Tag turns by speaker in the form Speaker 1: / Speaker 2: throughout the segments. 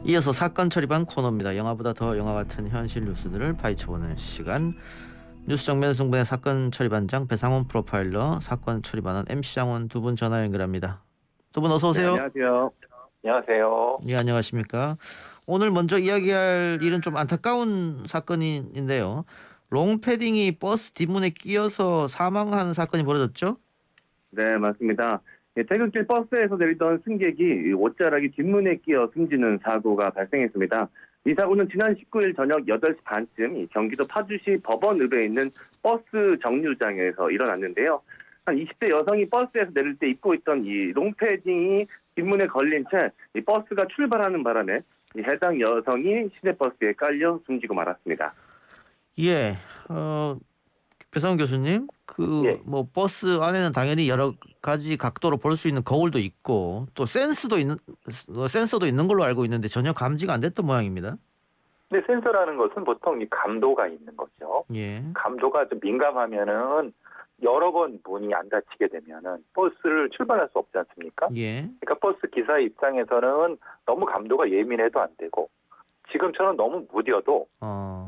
Speaker 1: 이어서 사건 처리반 코너입니다. 영화보다 더 영화 같은 현실 뉴스들을 파헤쳐보는 시간. 뉴스 정면 승부의 사건 처리반장 배상훈 프로파일러, 사건 처리반은 MC 장원 두 분 전화 연결합니다. 두 분 어서
Speaker 2: 네,
Speaker 1: 오세요.
Speaker 2: 안녕하세요. 안녕하세요.
Speaker 1: 네, 안녕하십니까. 오늘 먼저 이야기할 일은 좀 안타까운 사건인데요. 롱패딩이 버스 뒷문에 끼어서 사망한 사건이 벌어졌죠?
Speaker 2: 네, 맞습니다. 퇴근길 버스에서 내리던 승객이 옷자락이 뒷문에 끼어 숨지는 사고가 발생했습니다. 이 사고는 지난 19일 저녁 8시 반쯤 경기도 파주시 법원읍에 있는 버스 정류장에서 일어났는데요. 한 20대 여성이 버스에서 내릴 때 입고 있던 이 롱패딩이 뒷문에 걸린 채 이 버스가 출발하는 바람에 이 해당 여성이 시내버스에 깔려 숨지고 말았습니다.
Speaker 1: 예, 배상훈 교수님,
Speaker 2: 예.
Speaker 1: 뭐 버스 안에는 당연히 여러 가지 각도로 볼 수 있는 거울도 있고 또 센서도 있는 걸로 알고 있는데 전혀 감지가 안 됐던 모양입니다.
Speaker 3: 근데 센서라는 것은 보통 이 감도가 있는 거죠.
Speaker 1: 예,
Speaker 3: 감도가 좀 민감하면은 여러 번 문이 안 닫히게 되면은 버스를 출발할 수 없지 않습니까?
Speaker 1: 예,
Speaker 3: 그러니까 버스 기사 입장에서는 너무 감도가 예민해도 안 되고 지금처럼 너무 무뎌도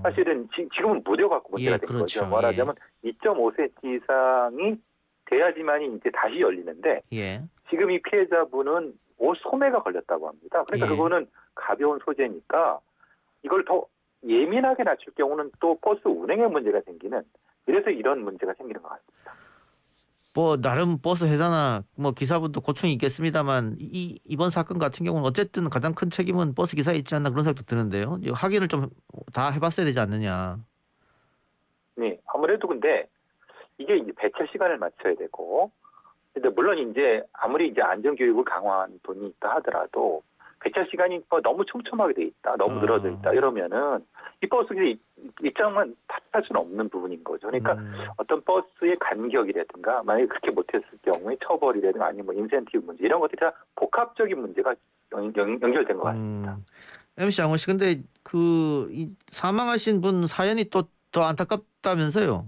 Speaker 3: 사실은 지금은 무뎌갖고 문제가
Speaker 1: 예,
Speaker 3: 된
Speaker 1: 그렇죠.
Speaker 3: 거죠. 말하자면 2.5cm 이상이 돼야지만이 이제 다시 열리는데
Speaker 1: 예,
Speaker 3: 지금 이 피해자분은 옷 소매가 걸렸다고 합니다. 그러니까
Speaker 1: 예.
Speaker 3: 그거는 가벼운 소재니까 이걸 더 예민하게 낮출 경우는 또 버스 운행에 문제가 생기는, 그래서 이런 문제가 생기는 것 같습니다.
Speaker 1: 뭐 나름 버스 회사나 뭐 기사분도 고충이 있겠습니다만 이번 사건 같은 경우는 어쨌든 가장 큰 책임은 버스 기사에 있지 않나 그런 생각도 드는데요. 이거 확인을 좀 다 해봤어야 되지 않느냐.
Speaker 3: 네, 아무래도 근데 이게 이제 배차 시간을 맞춰야 되고, 근데 물론 이제 아무리 이제 안전교육을 강화한 분이 있다 하더라도 배차 시간이 뭐 너무 촘촘하게 돼 있다, 너무 늘어져 있다 이러면은 이 버스 입장만 탓할 수는 없는 부분인 거죠. 그러니까 어떤 버스의 간격이라든가 만약에 그렇게 못했을 경우에 처벌이라든가 아니면 뭐 인센티브 문제 이런 것들이 다 복합적인 문제가 연결된 것 같습니다.
Speaker 1: MC 장원 씨, 근데 이 사망하신 분 사연이 또 더 안타깝다면서요?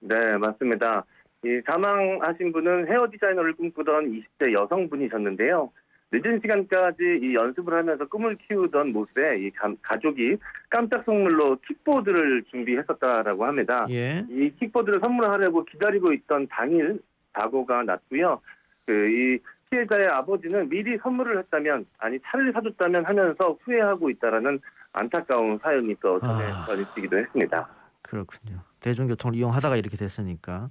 Speaker 2: 네, 맞습니다. 이 사망하신 분은 헤어 디자이너를 꿈꾸던 20대 여성분이셨는데요. 늦은 시간까지 이 연습을 하면서 꿈을 키우던 모습에 이 가족이 깜짝 선물로 킥보드를 준비했었다라고 합니다.
Speaker 1: 예.
Speaker 2: 이 킥보드를 선물하려고 기다리고 있던 당일 사고가 났고요. 이 피해자의 아버지는 미리 선물을 했다면, 아니 차를 사줬다면 하면서 후회하고 있다라는 안타까운 사연이 또 전해지기도 했습니다.
Speaker 1: 그렇군요. 대중교통을 이용하다가 이렇게 됐으니까.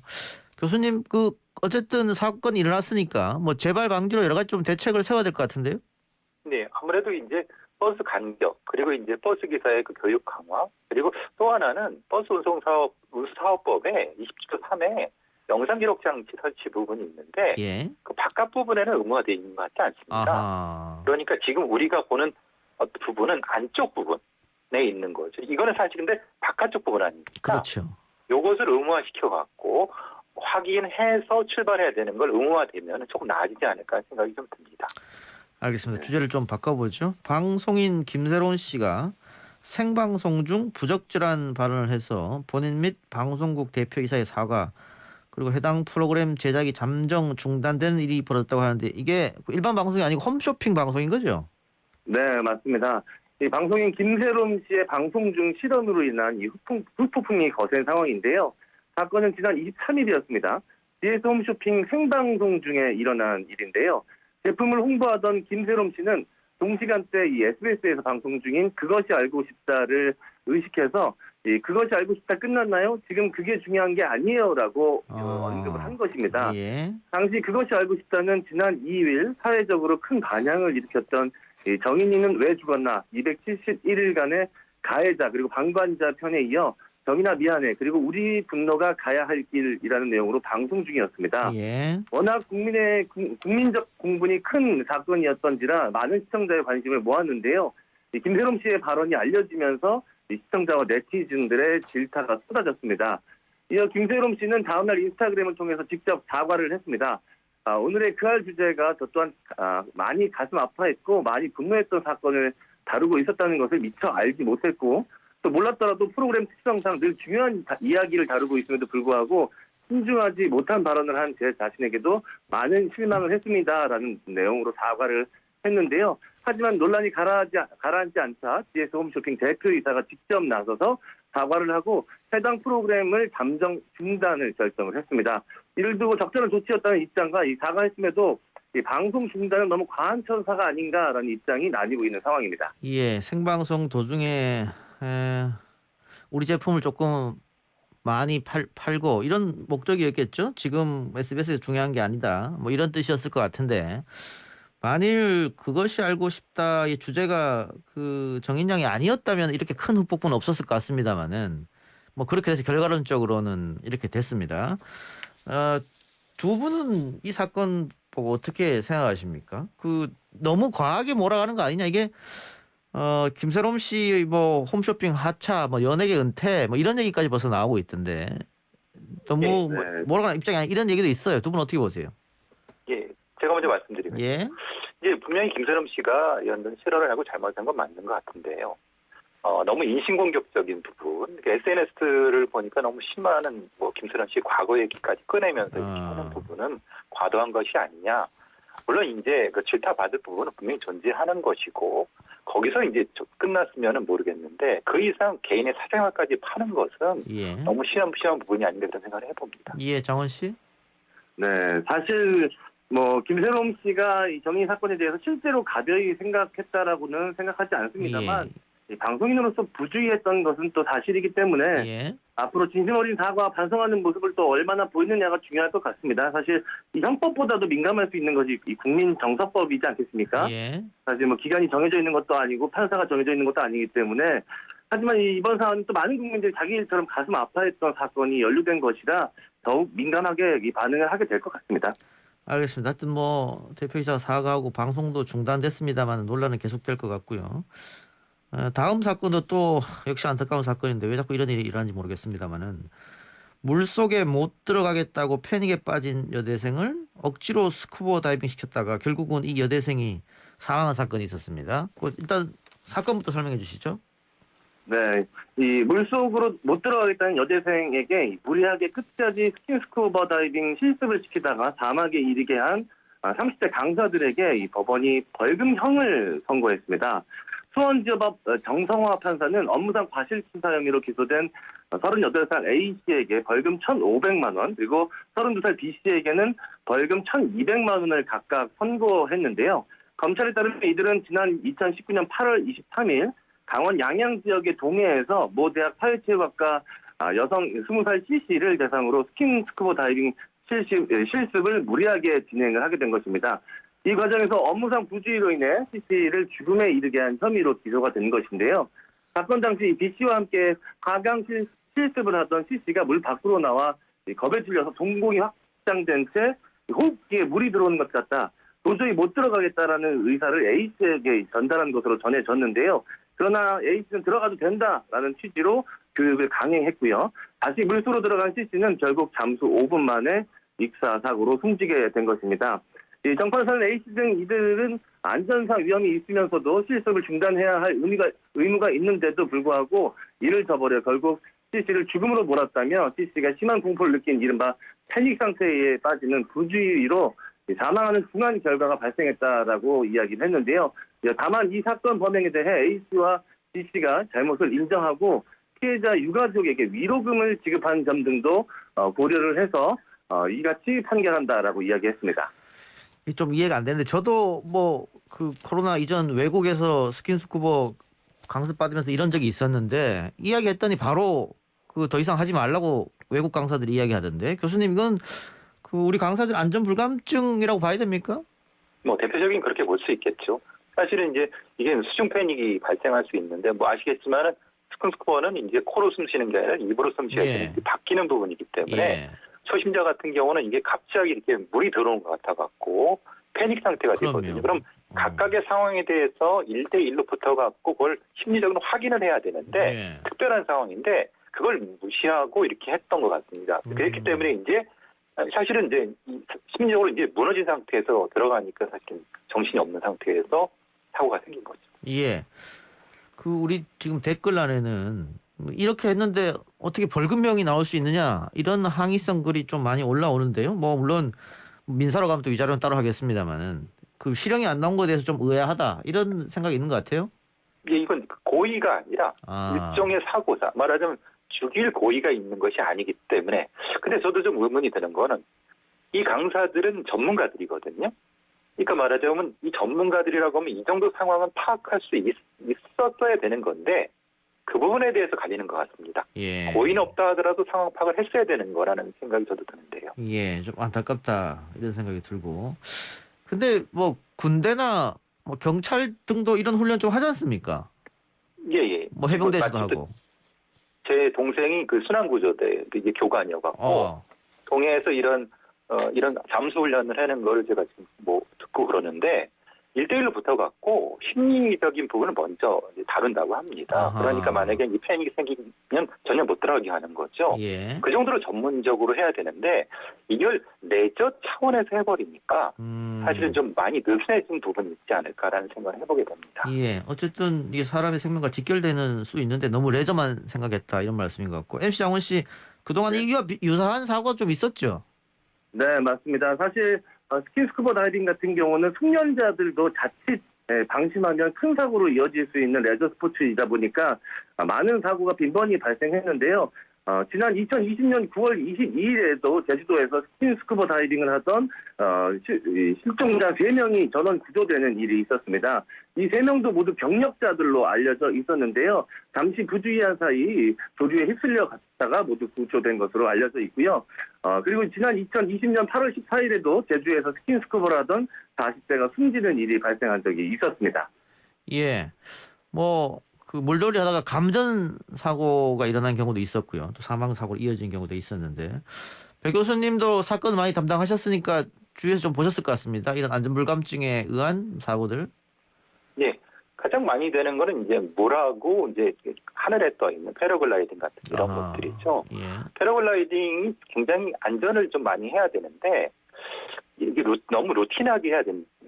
Speaker 1: 교수님, 어쨌든 사건이 일어났으니까 뭐 재발 방지로 여러 가지 좀 대책을 세워야 될 것 같은데요?
Speaker 3: 네, 아무래도 이제 버스 간격, 그리고 이제 버스 기사의 그 교육 강화, 그리고 또 하나는 버스 운수사업법에 27조 3에 영상 기록 장치 설치 부분이 있는데
Speaker 1: 예.
Speaker 3: 그 바깥 부분에는 의무화되어 있는 것 같지 않습니다.
Speaker 1: 아하.
Speaker 3: 그러니까 지금 우리가 보는 부분은 안쪽 부분에 있는 거죠. 이거는 사실 근데 바깥쪽 부분 아닙니까?
Speaker 1: 그렇죠.
Speaker 3: 요것을 의무화시켜 갖고 확인해서 출발해야 되는 걸 의무화되면 조금 나아지지 않을까 생각이 좀 듭니다.
Speaker 1: 알겠습니다. 주제를 좀 바꿔보죠. 방송인 김새로운 씨가 생방송 중 부적절한 발언을 해서 본인 및 방송국 대표이사의 사과, 그리고 해당 프로그램 제작이 잠정 중단되는 일이 벌어졌다고 하는데 이게 일반 방송이 아니고 홈쇼핑 방송인 거죠?
Speaker 2: 네, 맞습니다. 이 방송인 김세롬 씨의 방송 중 실언으로 인한 이 후폭풍이 거센 상황인데요. 사건은 지난 23일이었습니다. DS 홈쇼핑 생방송 중에 일어난 일인데요. 제품을 홍보하던 김세롬 씨는 동시간대 이 SBS에서 방송 중인 그것이 알고 싶다를 의식해서 그것이 알고 싶다 끝났나요? 지금 그게 중요한 게 아니에요라고 언급을 한 것입니다.
Speaker 1: 예.
Speaker 2: 당시 그것이 알고 싶다는 지난 2일 사회적으로 큰 반향을 일으켰던 정인이는 왜 죽었나 271일간의 가해자 그리고 방관자 편에 이어 정인아 미안해 그리고 우리 분노가 가야 할 길이라는 내용으로 방송 중이었습니다.
Speaker 1: 예.
Speaker 2: 워낙 국민적 공분이 큰 사건이었던지라 많은 시청자의 관심을 모았는데요. 김세롬 씨의 발언이 알려지면서 시청자와 네티즌들의 질타가 쏟아졌습니다. 이어 김세롬 씨는 다음날 인스타그램을 통해서 직접 사과를 했습니다. 오늘의 그할 주제가 저 또한 많이 가슴 아파했고 많이 분노했던 사건을 다루고 있었다는 것을 미처 알지 못했고 또 몰랐더라도 프로그램 특성상 늘 중요한 이야기를 다루고 있음에도 불구하고 신중하지 못한 발언을 한 제 자신에게도 많은 실망을 했습니다라는 내용으로 사과를 했는데요. 하지만 논란이 가라앉지 않자 GS 홈쇼핑 대표이사가 직접 나서서 사과를 하고 해당 프로그램을 잠정 중단을 결정을 했습니다. 이를 두고 적절한 조치였다는 입장과 이 사과했음에도 이 방송 중단은 너무 과한 처사가 아닌가라는 입장이 나뉘고 있는 상황입니다.
Speaker 1: 예, 생방송 도중에 우리 제품을 조금 많이 팔고 이런 목적이었겠죠. 지금 SBS가 중요한 게 아니다. 뭐 이런 뜻이었을 것 같은데 만일 그것이 알고 싶다의 주제가 그 정인양이 아니었다면 이렇게 큰 후폭풍은 없었을 것 같습니다만은 뭐 그렇게 해서 결과론적으로는 이렇게 됐습니다. 두 분은 이 사건 보고 어떻게 생각하십니까? 그 너무 과하게 몰아가는 거 아니냐 이게 김세롬 씨 뭐 홈쇼핑 하차 뭐 연예계 은퇴 뭐 이런 얘기까지 벌써 나오고 있던데 너무
Speaker 2: 네.
Speaker 1: 몰아가는 입장이 아니 이런 얘기도 있어요. 두 분 어떻게 보세요?
Speaker 3: 예, 제가 먼저 말씀드리면
Speaker 1: 예.
Speaker 3: 이제 분명히 김세롬 씨가 연단 실언을 하고 잘못한 건 맞는 것 같은데요. 너무 인신공격적인 부분, SNS를 보니까 너무 심한 뭐 김세롬 씨 과거 얘기까지 꺼내면서 이렇게 하는 부분은 과도한 것이 아니냐. 물론 이제 그 질타 받을 부분은 분명히 존재하는 것이고 거기서 이제 끝났으면은 모르겠는데 그 이상 개인의 사생활까지 파는 것은
Speaker 1: 예.
Speaker 3: 너무 심한 부분이 아닌가 그런 생각을 해봅니다.
Speaker 1: 예, 장원 씨.
Speaker 2: 네, 사실 뭐 김세롬 씨가 이 정의 사건에 대해서 실제로 가벼이 생각했다라고는 생각하지 않습니다만 이 방송인으로서 부주의했던 것은 또 사실이기 때문에
Speaker 1: 예.
Speaker 2: 앞으로 진심 어린 사과 반성하는 모습을 또 얼마나 보이느냐가 중요할 것 같습니다. 사실 이 형법보다도 민감할 수 있는 것이 이 국민정서법이지 않겠습니까?
Speaker 1: 예.
Speaker 2: 사실 뭐 기간이 정해져 있는 것도 아니고 판사가 정해져 있는 것도 아니기 때문에 하지만 이번 사안은 또 많은 국민들이 자기 일처럼 가슴 아파했던 사건이 연루된 것이라 더욱 민감하게 이 반응을 하게 될 것 같습니다.
Speaker 1: 알겠습니다. 하여튼 뭐 대표이사가 사과하고 방송도 중단됐습니다만 논란은 계속될 것 같고요. 다음 사건도 또 역시 안타까운 사건인데 왜 자꾸 이런 일이 일어나는지 모르겠습니다만은 물속에 못 들어가겠다고 패닉에 빠진 여대생을 억지로 스쿠버 다이빙 시켰다가 결국은 이 여대생이 사망한 사건이 있었습니다. 일단 사건부터 설명해 주시죠.
Speaker 2: 네, 이 물속으로 못 들어가겠다는 여대생에게 무리하게 끝까지 스킨스쿠버 다이빙 실습을 시키다가 사망에 이르게 한 30대 강사들에게 이 법원이 벌금형을 선고했습니다. 수원지법 정성화 판사는 업무상 과실치사 혐의로 기소된 38살 A씨에게 벌금 1,500만 원 그리고 32살 B씨에게는 벌금 1,200만 원을 각각 선고했는데요. 검찰에 따르면 이들은 지난 2019년 8월 23일 강원 양양 지역의 동해에서 모 대학 사회체육학과 여성 20살 C씨를 대상으로 스킨스쿠버 다이빙 실습을 무리하게 진행을 하게 된 것입니다. 이 과정에서 업무상 부주의로 인해 C씨를 죽음에 이르게 한 혐의로 기소가 된 것인데요. 사건 당시 B씨와 함께 하강 실습을 하던 C씨가 물 밖으로 나와 겁에 질려서 동공이 확장된 채 호흡기에 물이 들어오는 것 같다. 도저히 못 들어가겠다라는 의사를 A씨에게 전달한 것으로 전해졌는데요. 그러나 A씨는 들어가도 된다라는 취지로 교육을 강행했고요. 다시 물속으로 들어간 C씨는 결국 잠수 5분 만에 익사사고로 숨지게 된 것입니다. 이 정판사는 A씨 등 이들은 안전상 위험이 있으면서도 실습을 중단해야 할 의무가 있는데도 불구하고 이를 저버려 결국 C씨를 죽음으로 몰았다며 C씨가 심한 공포를 느낀 이른바 패닉 상태에 빠지는 부주의로 사망하는 중한 결과가 발생했다라고 이야기를 했는데요. 다만 이 사건 범행에 대해 A씨와 B씨가 잘못을 인정하고 피해자 유가족에게 위로금을 지급한 점 등도 고려를 해서 이같이 판결한다라고 이야기했습니다.
Speaker 1: 좀 이해가 안 되는데 저도 뭐 그 코로나 이전 외국에서 스킨스쿠버 강습 받으면서 이런 적이 있었는데 이야기했더니 바로 그 더 이상 하지 말라고 외국 강사들이 이야기하던데 교수님 이건 그 우리 강사들 안전 불감증이라고 봐야 됩니까?
Speaker 3: 뭐 대표적인 그렇게 볼 수 있겠죠. 사실은 이제 이게 수중 패닉이 발생할 수 있는데 뭐 아시겠지만은 스킨스쿠버는 이제 코로 숨 쉬는 게 아니라 입으로 숨 쉬어야 되는 바뀌는 부분이기 때문에 초심자 같은 경우는 이게 갑자기 이렇게 물이 들어오는 것 같아갖고 패닉 상태가 되거든요. 그럼 각각의 상황에 대해서 1대1로 붙어갖고 그걸 심리적으로 확인을 해야 되는데 특별한 상황인데 그걸 무시하고 이렇게 했던 것 같습니다. 그렇기 때문에 이제 사실은 이제 심리적으로 이제 무너진 상태에서 들어가니까 사실 정신이 없는 상태에서 사고가 생긴 거죠.
Speaker 1: 예. 그 우리 지금 댓글란에는 이렇게 했는데 어떻게 벌금형이 나올 수 있느냐 이런 항의성 글이 좀 많이 올라오는데요. 뭐 물론 민사로 가면 또 이 자료는 따로 하겠습니다만은 그 실형이 안 나온 거에 대해서 좀 의아하다 이런 생각이 있는 것 같아요.
Speaker 3: 이건 고의가 아니라 일종의 사고사, 말하자면 죽일 고의가 있는 것이 아니기 때문에. 근데 저도 좀 의문이 드는 거는 이 강사들은 전문가들이거든요. 그러니까 말하자면 이 전문가들이라고 하면 이 정도 상황은 파악할 수 있었어야 되는 건데 그 부분에 대해서 갈리는 것 같습니다.
Speaker 1: 예.
Speaker 3: 고의는 없다 하더라도 상황 파악을 했어야 되는 거라는 생각이 저도 드는데요.
Speaker 1: 예, 좀 안타깝다 이런 생각이 들고. 근데 뭐 군대나 뭐 경찰 등도 이런 훈련 좀 하지 않습니까?
Speaker 3: 예.
Speaker 1: 뭐 해병대에서도
Speaker 3: 마침
Speaker 1: 하고.
Speaker 3: 제 동생이 그 순환구조대 이게 교관이어갖고 동해에서 이런 잠수 훈련을 하는 걸 제가 지금 뭐 듣고 그러는데 1대1로 붙어갖고 심리적인 부분을 먼저 이제 다룬다고 합니다.
Speaker 1: 아하.
Speaker 3: 그러니까 만약에 이 패닉이 생기면 전혀 못 들어가게 하는 거죠.
Speaker 1: 예.
Speaker 3: 그 정도로 전문적으로 해야 되는데 이걸 레저 차원에서 해버리니까 사실은 좀 많이 느슨해진 부분이 있지 않을까라는 생각을 해보게 됩니다.
Speaker 1: 예. 어쨌든 이게 사람의 생명과 직결되는 수 있는데 너무 레저만 생각했다 이런 말씀인 것 같고. MC 장원 씨 그동안
Speaker 2: 네.
Speaker 1: 이와 유사한 사고가 좀 있었죠?
Speaker 2: 네, 맞습니다. 사실 스킨스쿠버 다이빙 같은 경우는 숙련자들도 자칫 방심하면 큰 사고로 이어질 수 있는 레저 스포츠이다 보니까 많은 사고가 빈번히 발생했는데요. 지난 2020년 9월 22일에도 제주도에서 스킨스쿠버 다이빙을 하던 실종자 3명이 전원 구조되는 일이 있었습니다. 이 3명도 모두 경력자들로 알려져 있었는데요. 잠시 부주의한 사이 조류에 휩쓸려 갔다가 모두 구조된 것으로 알려져 있고요. 그리고 지난 2020년 8월 14일에도 제주에서 스킨스쿠버를 하던 40대가 숨지는 일이 발생한 적이 있었습니다.
Speaker 1: 예. 뭐 그 물놀이 하다가 감전 사고가 일어난 경우도 있었고요. 또 사망 사고로 이어진 경우도 있었는데 배 교수님도 사건 많이 담당하셨으니까 주위에서 좀 보셨을 것 같습니다. 이런 안전불감증에 의한 사고들.
Speaker 3: 예. 가장 많이 되는 거는 이제 물하고 이제 하늘에 떠 있는 패러글라이딩 같은 이런
Speaker 1: 아하.
Speaker 3: 것들이죠.
Speaker 1: 예.
Speaker 3: 패러글라이딩이 굉장히 안전을 좀 많이 해야 되는데 이게 너무 루틴하게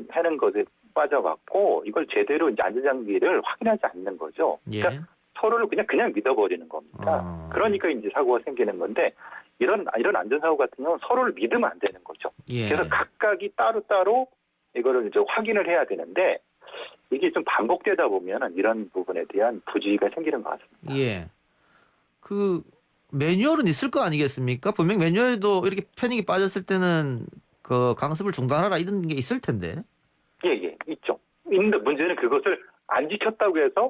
Speaker 3: 하는 것에 빠져갖고 이걸 제대로 이제 안전장비를 확인하지 않는 거죠.
Speaker 1: 예.
Speaker 3: 그러니까 서로를 그냥 믿어버리는 겁니다. 그러니까 이제 사고가 생기는 건데 이런 안전사고 같은 경우는 서로를 믿으면 안 되는 거죠.
Speaker 1: 예.
Speaker 3: 그래서 각각이 따로 이거를 이제 확인을 해야 되는데 이게 좀 반복되다 보면 이런 부분에 대한 부주의가 생기는 것 같습니다.
Speaker 1: 예. 그 매뉴얼은 있을 거 아니겠습니까? 분명 매뉴얼에도 이렇게 패닉이 빠졌을 때는 그 강습을 중단하라 이런 게 있을 텐데.
Speaker 3: 예, 있죠. 있는데 문제는 그것을 안 지켰다고 해서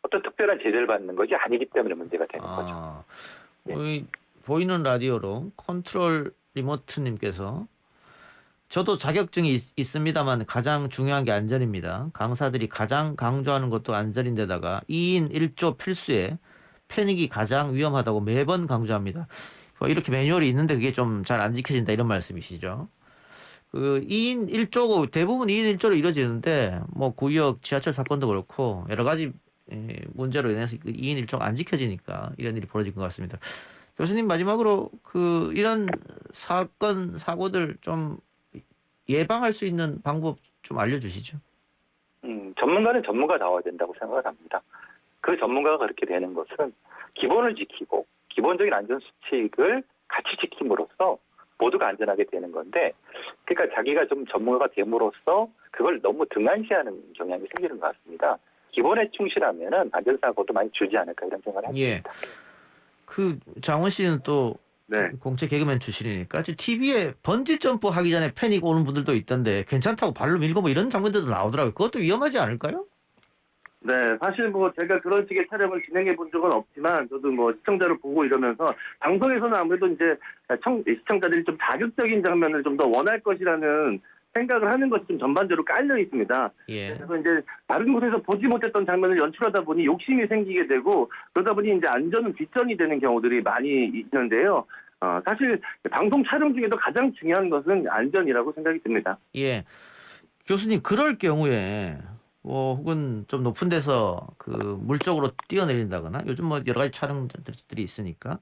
Speaker 3: 어떤 특별한 제재를 받는 것이 아니기 때문에 문제가 되는 거죠. 예.
Speaker 1: 보이는 라디오로 컨트롤 리모트님께서 저도 자격증이 있습니다만 가장 중요한 게 안전입니다. 강사들이 가장 강조하는 것도 안전인데다가 2인 1조 필수에 패닉이 가장 위험하다고 매번 강조합니다. 이렇게 매뉴얼이 있는데 그게 좀 잘 안 지켜진다 이런 말씀이시죠. 그 2인 1조고 대부분 2인 1조로 이루어지는데 뭐 구역 지하철 사건도 그렇고 여러 가지 문제로 인해서 2인 1조가 안 지켜지니까 이런 일이 벌어진 것 같습니다. 교수님 마지막으로 그 이런 사고들 좀 예방할 수 있는 방법 좀 알려주시죠.
Speaker 3: 전문가는 전문가다워야 된다고 생각을 합니다. 그 전문가가 그렇게 되는 것은 기본을 지키고 기본적인 안전수칙을 같이 지킴으로써 모두가 안전하게 되는 건데 그러니까 자기가 좀 전문가가 됨으로써 그걸 너무 등한시하는 경향이 생기는 것 같습니다. 기본에 충실하면은 안전사고도 많이 줄지 않을까 이런 생각을 합니다.
Speaker 1: 예. 그 장원 씨는 또
Speaker 2: 네.
Speaker 1: 공채 개그맨 출신이니까 TV에 번지 점프 하기 전에 패닉 오는 분들도 있던데 괜찮다고 발로 밀고 뭐 이런 장면들도 나오더라고요. 그것도 위험하지 않을까요?
Speaker 2: 네, 사실 뭐 제가 그런 식의 촬영을 진행해 본 적은 없지만 저도 뭐 시청자를 보고 이러면서 방송에서는 아무래도 이제 시청자들이 좀 자극적인 장면을 좀 더 원할 것이라는 생각을 하는 것이 좀 전반적으로 깔려 있습니다.
Speaker 1: 예.
Speaker 2: 그래서 이제 다른 곳에서 보지 못했던 장면을 연출하다 보니 욕심이 생기게 되고 그러다 보니 이제 안전은 뒷전이 되는 경우들이 많이 있는데요. 사실 방송 촬영 중에도 가장 중요한 것은 안전이라고 생각이 듭니다.
Speaker 1: 예. 교수님 그럴 경우에 뭐 혹은 좀 높은 데서 그 물 쪽으로 뛰어내린다거나 요즘 뭐 여러 가지 촬영들이 있으니까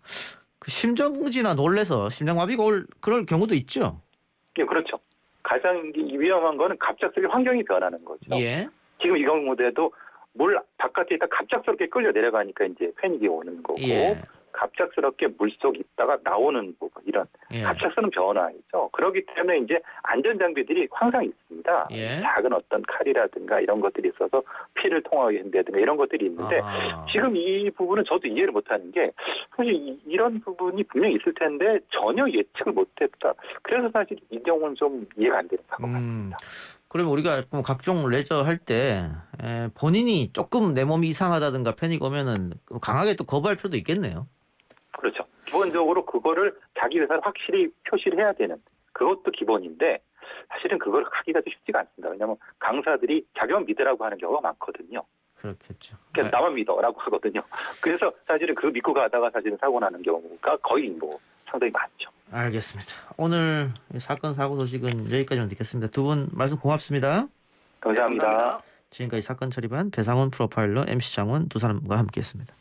Speaker 1: 그 심정지나 놀래서 심장마비가 올 그럴 경우도 있죠.
Speaker 3: 예, 그렇죠. 가장 위험한 거는 갑작스럽게 환경이 변하는 거죠.
Speaker 1: 예.
Speaker 3: 지금 이 경우에도 물 바깥에 있다 갑작스럽게 끌려 내려가니까 이제 패닉이 오는 거고
Speaker 1: 예.
Speaker 3: 갑작스럽게 물속 있다가 나오는 부분 이런
Speaker 1: 예.
Speaker 3: 갑작스러운 변화이죠. 그렇기 때문에 이제 안전 장비들이 항상 있습니다.
Speaker 1: 예.
Speaker 3: 작은 어떤 칼이라든가 이런 것들이 있어서 피를 통하게 한다든가 이런 것들이 있는데
Speaker 1: 아하.
Speaker 3: 지금 이 부분은 저도 이해를 못하는 게 사실 이런 부분이 분명히 있을 텐데 전혀 예측을 못했다. 그래서 사실 이 경우는 좀 이해가 안 되는 사건 같습니다.
Speaker 1: 그러면 우리가 뭐 각종 레저 할 때 본인이 조금 내 몸이 이상하다든가 패닉 오면은 강하게 또 거부할 필요도 있겠네요.
Speaker 3: 그렇죠. 기본적으로 그거를 자기 회사를 확실히 표시를 해야 되는 그것도 기본인데 사실은 그걸 하기가 좀 쉽지가 않습니다. 왜냐하면 강사들이 자기만 믿으라고 하는 경우가 많거든요.
Speaker 1: 그렇겠죠.
Speaker 3: 그냥 나만 믿어라고 하거든요. 그래서 사실은 그 믿고 가다가 사실은 사고 나는 경우가 거의 뭐 상당히 많죠.
Speaker 1: 알겠습니다. 오늘 사건 사고 소식은 여기까지만 듣겠습니다. 두 분 말씀 고맙습니다.
Speaker 3: 감사합니다.
Speaker 1: 지금까지 사건 처리반 배상훈 프로파일러 MC 장원 두 사람과 함께했습니다.